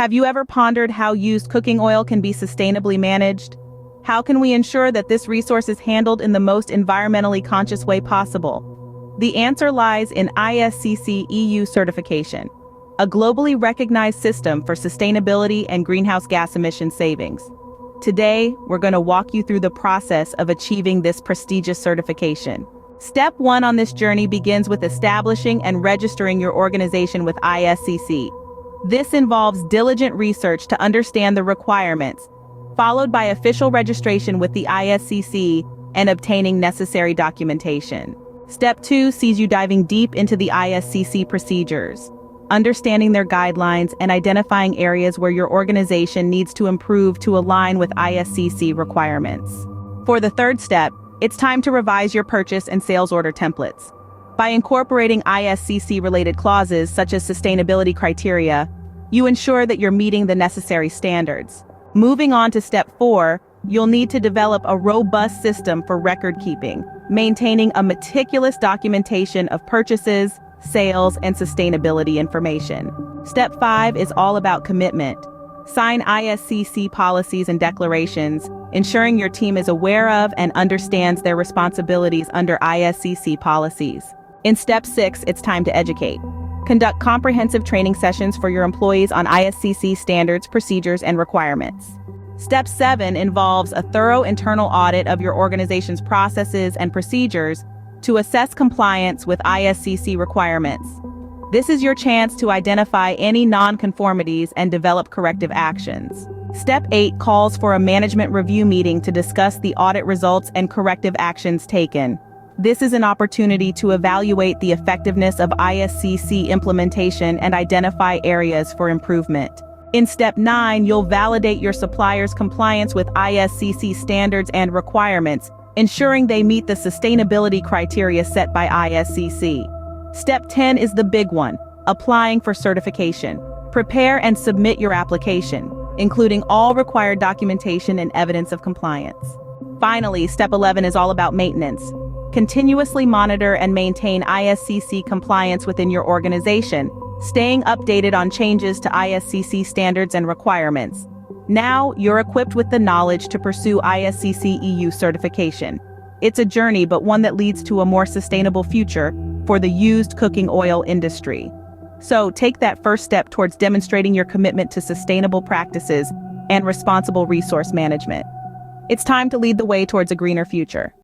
Have you ever pondered how used cooking oil can be sustainably managed? How can we ensure that this resource is handled in the most environmentally conscious way possible? The answer lies in ISCC EU certification, a globally recognized system for sustainability and greenhouse gas emission savings. Today, we're going to walk you through the process of achieving this prestigious certification. Step 1 on this journey begins with establishing and registering your organization with ISCC. This involves diligent research to understand the requirements, followed by official registration with the ISCC and obtaining necessary documentation. Step 2 sees you diving deep into the ISCC procedures, understanding their guidelines and identifying areas where your organization needs to improve to align with ISCC requirements. For the third step, it's time to revise your purchase and sales order templates. By incorporating ISCC-related clauses such as sustainability criteria, you ensure that you're meeting the necessary standards. Moving on to step 4, you'll need to develop a robust system for record keeping, maintaining a meticulous documentation of purchases, sales, and sustainability information. Step 5 is all about commitment. Sign ISCC policies and declarations, ensuring your team is aware of and understands their responsibilities under ISCC policies. In step 6, it's time to educate. Conduct comprehensive training sessions for your employees on ISCC standards, procedures, and requirements. Step 7 involves a thorough internal audit of your organization's processes and procedures to assess compliance with ISCC requirements. This is your chance to identify any non-conformities and develop corrective actions. Step 8 calls for a management review meeting to discuss the audit results and corrective actions taken. This is an opportunity to evaluate the effectiveness of ISCC implementation and identify areas for improvement. In step 9, you'll validate your supplier's compliance with ISCC standards and requirements, ensuring they meet the sustainability criteria set by ISCC. Step 10 is the big one, applying for certification. Prepare and submit your application, including all required documentation and evidence of compliance. Finally, step 11 is all about maintenance. Continuously monitor and maintain ISCC compliance within your organization, staying updated on changes to ISCC standards and requirements. Now, you're equipped with the knowledge to pursue ISCC EU certification. It's a journey, but one that leads to a more sustainable future for the used cooking oil industry. So, take that first step towards demonstrating your commitment to sustainable practices and responsible resource management. It's time to lead the way towards a greener future.